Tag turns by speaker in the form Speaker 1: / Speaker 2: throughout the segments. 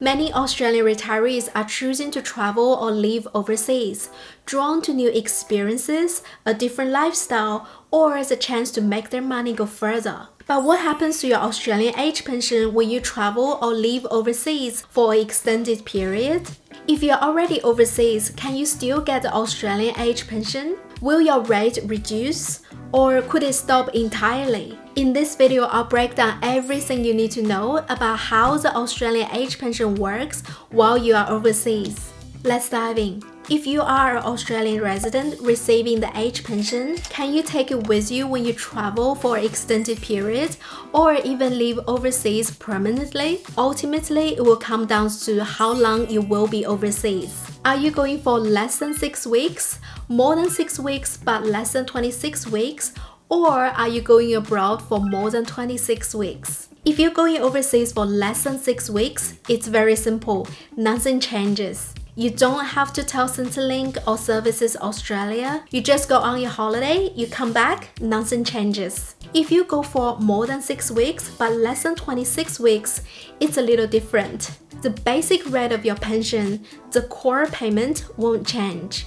Speaker 1: Many Australian retirees are choosing to travel or live overseas, drawn to new experiences, a different lifestyle, or as a chance to make their money go further. But what happens to your Australian age pension when you travel or live overseas for an extended period? If you're already overseas, can you still get the Australian age pension? Will your rate reduce? Or could it stop entirely? In this video, I'll break down everything you need to know about how the Australian age pension works while you are overseas. Let's dive in. If you are an Australian resident receiving the age pension, can you take it with you when you travel for an extended period or even live overseas permanently? Ultimately, it will come down to how long you will be overseas. Are you going for less than 6 weeks, more than 6 weeks but less than 26 weeks, or are you going abroad for more than 26 weeks? If you're going overseas for less than 6 weeks, it's very simple, nothing changes. You don't have to tell Centrelink or Services Australia. You just go on your holiday, you come back, nothing changes. If you go for more than 6 weeks but less than 26 weeks, it's a little different. The basic rate of your pension, the core payment, won't change.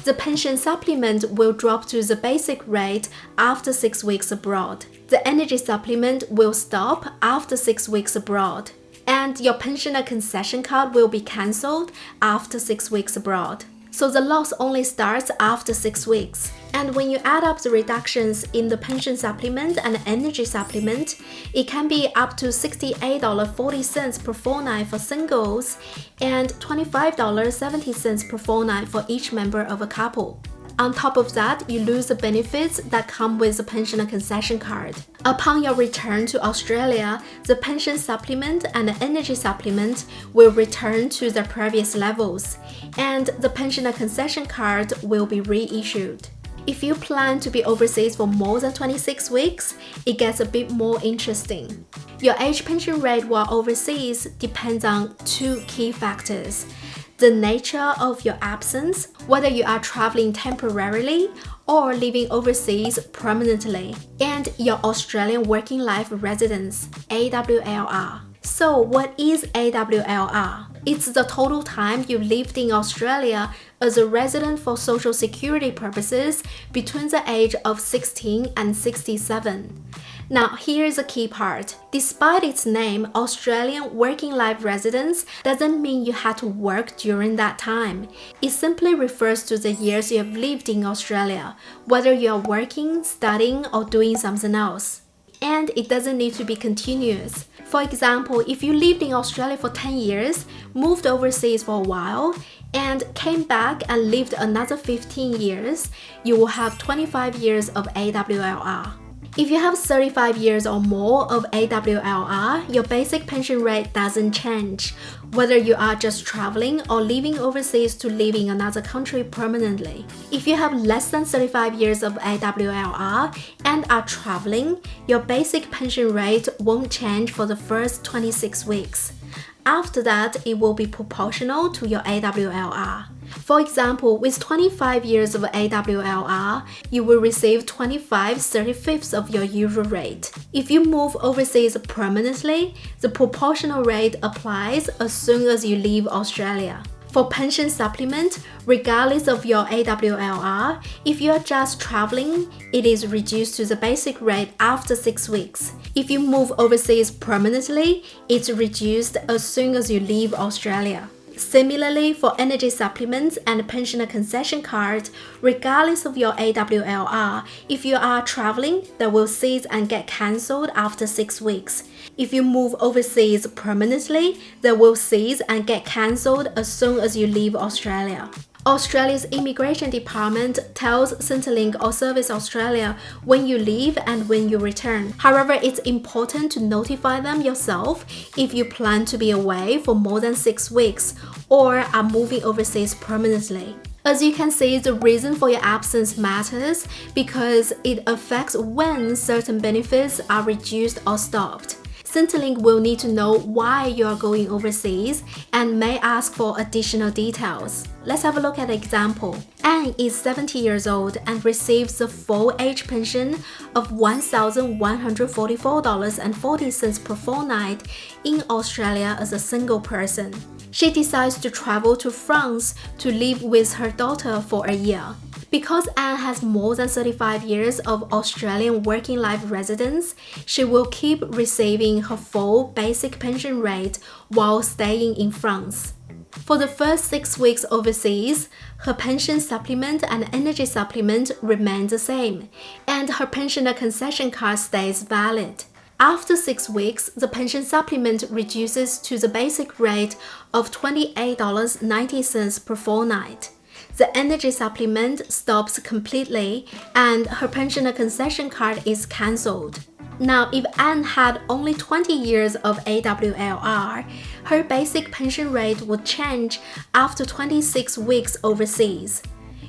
Speaker 1: The pension supplement will drop to the basic rate after 6 weeks abroad. The energy supplement will stop after 6 weeks abroad. And your pensioner concession card will be cancelled after 6 weeks abroad. So the loss only starts after 6 weeks. And when you add up the reductions in the pension supplement and energy supplement, it can be up to $68.40 per fortnight for singles and $25.70 per fortnight for each member of a couple. On top of that, you lose the benefits that come with the pensioner concession card. Upon your return to Australia, the pension supplement and the energy supplement will return to their previous levels, and the pensioner concession card will be reissued. If you plan to be overseas for more than 26 weeks, it gets a bit more interesting. Your age pension rate while overseas depends on two key factors: the nature of your absence, whether you are traveling temporarily or living overseas permanently, and your Australian Working Life Residence, AWLR. So what is AWLR? It's the total time you lived in Australia as a resident for Social Security purposes between the age of 16 and 67. Now, here's the key part. Despite its name, Australian Working Life Residence doesn't mean you had to work during that time. It simply refers to the years you have lived in Australia, whether you are working, studying, or doing something else. And it doesn't need to be continuous. For example, if you lived in Australia for 10 years, moved overseas for a while, and came back and lived another 15 years, you will have 25 years of AWLR. If you have 35 years or more of AWLR, your basic pension rate doesn't change, whether you are just traveling or living overseas to live in another country permanently. If you have less than 35 years of AWLR and are traveling, your basic pension rate won't change for the first 26 weeks. After that, it will be proportional to your AWLR. For example, with 25 years of AWLR, you will receive 25/35 of your usual rate. If you move overseas permanently, the proportional rate applies as soon as you leave Australia. For pension supplement, regardless of your AWLR, if you are just traveling, it is reduced to the basic rate after 6 weeks. If you move overseas permanently, it's reduced as soon as you leave Australia. Similarly, for energy supplements and pensioner concession card, regardless of your AWLR, if you are traveling, they will cease and get cancelled after 6 weeks. If you move overseas permanently, they will cease and get cancelled as soon as you leave Australia. Australia's Immigration Department tells Centrelink or Service Australia when you leave and when you return. However, it's important to notify them yourself if you plan to be away for more than 6 weeks or are moving overseas permanently. As you can see, the reason for your absence matters because it affects when certain benefits are reduced or stopped. Centrelink will need to know why you are going overseas and may ask for additional details. Let's have a look at the example. Anne is 70 years old and receives the full age pension of $1,144.40 per fortnight in Australia as a single person. She decides to travel to France to live with her daughter for a year. Because Anne has more than 35 years of Australian working life residence, she will keep receiving her full basic pension rate while staying in France. For the first 6 weeks overseas, her pension supplement and energy supplement remain the same, and her pensioner concession card stays valid. After 6 weeks, the pension supplement reduces to the basic rate of $28.90 per fortnight. The energy supplement stops completely and her pensioner concession card is cancelled. Now, if Anne had only 20 years of AWLR, her basic pension rate would change after 26 weeks overseas.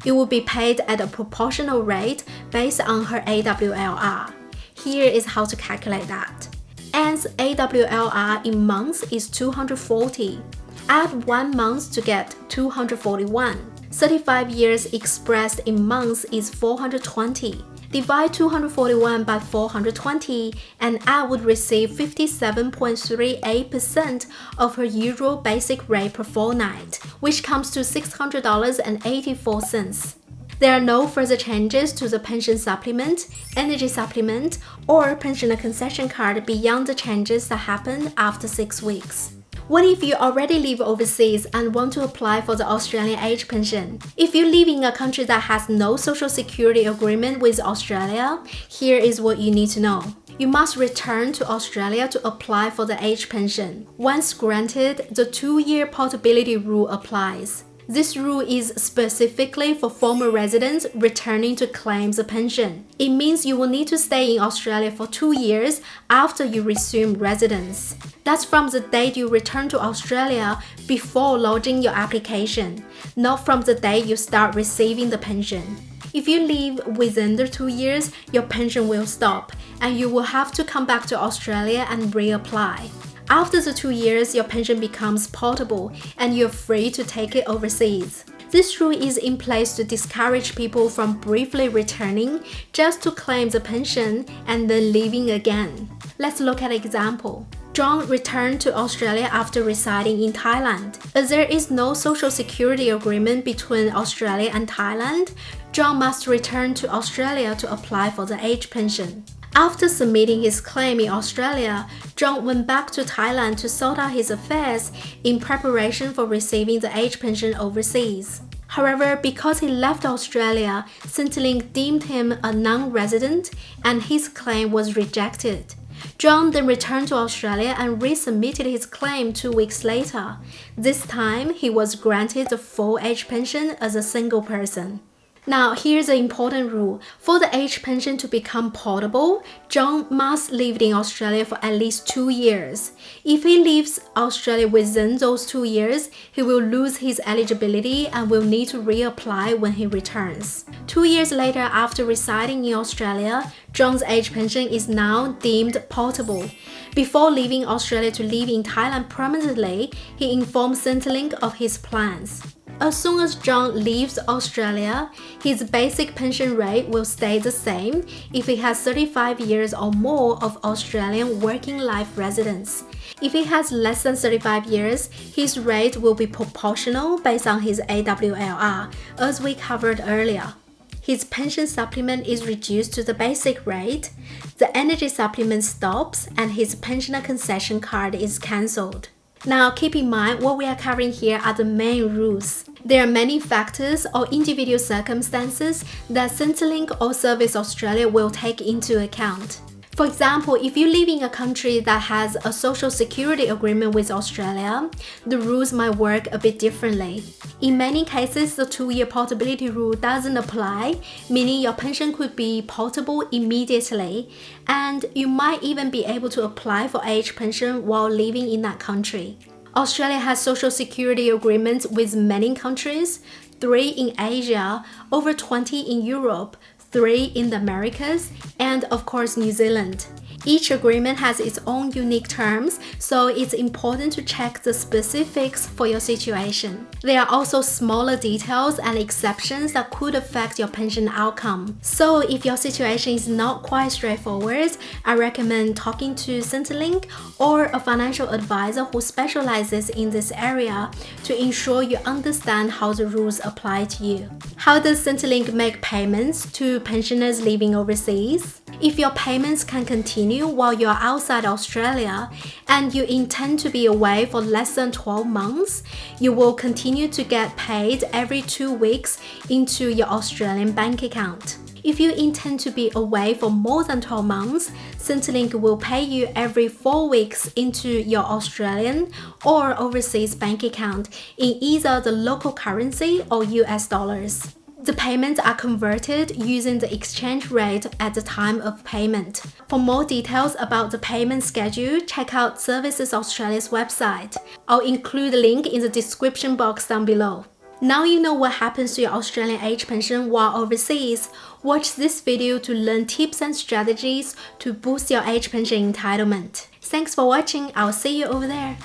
Speaker 1: It would be paid at a proportional rate based on her AWLR. Here is how to calculate that. Anne's AWLR in months is 240. Add 1 month to get 241. 35 years expressed in months is 420. Divide 241 by 420 and Anne would receive 57.38% of her usual basic rate per fortnight, which comes to $600.84. There are no further changes to the pension supplement, energy supplement, or pensioner concession card beyond the changes that happen after 6 weeks. What if you already live overseas and want to apply for the Australian age pension? If you live in a country that has no social security agreement with Australia, here is what you need to know. You must return to Australia to apply for the age pension. Once granted, the 2-year portability rule applies. This rule is specifically for former residents returning to claim the pension. It means you will need to stay in Australia for 2 years after you resume residence. That's from the date you return to Australia before lodging your application, not from the day you start receiving the pension. If you leave within the 2 years, your pension will stop, and you will have to come back to Australia and reapply. After the 2 years, your pension becomes portable and you're free to take it overseas. This rule is in place to discourage people from briefly returning just to claim the pension and then leaving again. Let's look at an example. John returned to Australia after residing in Thailand. As there is no social security agreement between Australia and Thailand, John must return to Australia to apply for the age pension. After submitting his claim in Australia, John went back to Thailand to sort out his affairs in preparation for receiving the age pension overseas. However, because he left Australia, Centrelink deemed him a non-resident and his claim was rejected. John then returned to Australia and resubmitted his claim 2 weeks later. This time, he was granted the full age pension as a single person. Now, here's an important rule. For the age pension to become portable, John must live in Australia for at least 2 years. If he leaves Australia within those 2 years, he will lose his eligibility and will need to reapply when he returns. 2 years later, after residing in Australia, John's age pension is now deemed portable. Before leaving Australia to live in Thailand permanently, he informed Centrelink of his plans. As soon as John leaves Australia, his basic pension rate will stay the same if he has 35 years or more of Australian working life residence. If he has less than 35 years, his rate will be proportional based on his AWLR, as we covered earlier. His pension supplement is reduced to the basic rate, the energy supplement stops, and his pensioner concession card is cancelled. Now, keep in mind what we are covering here are the main rules. There are many factors or individual circumstances that Centrelink or Service Australia will take into account. For example, if you live in a country that has a social security agreement with Australia, the rules might work a bit differently. In many cases, the 2-year portability rule doesn't apply, meaning your pension could be portable immediately, and you might even be able to apply for age pension while living in that country. Australia has social security agreements with many countries, 3 in Asia, over 20 in Europe, 3 in the Americas, and of course New Zealand. Each agreement has its own unique terms, so it's important to check the specifics for your situation. There are also smaller details and exceptions that could affect your pension outcome. So if your situation is not quite straightforward, I recommend talking to Centrelink or a financial advisor who specializes in this area to ensure you understand how the rules apply to you. How does Centrelink make payments to pensioners living overseas? If your payments can continue while you are outside Australia and you intend to be away for less than 12 months, you will continue to get paid every 2 weeks into your Australian bank account. If you intend to be away for more than 12 months, Centrelink will pay you every 4 weeks into your Australian or overseas bank account in either the local currency or US dollars. The payments are converted using the exchange rate at the time of payment. For more details about the payment schedule, check out Services Australia's website. I'll include a link in the description box down below. Now you know what happens to your Australian age pension while overseas. Watch this video to learn tips and strategies to boost your age pension entitlement. Thanks for watching. I'll see you over there.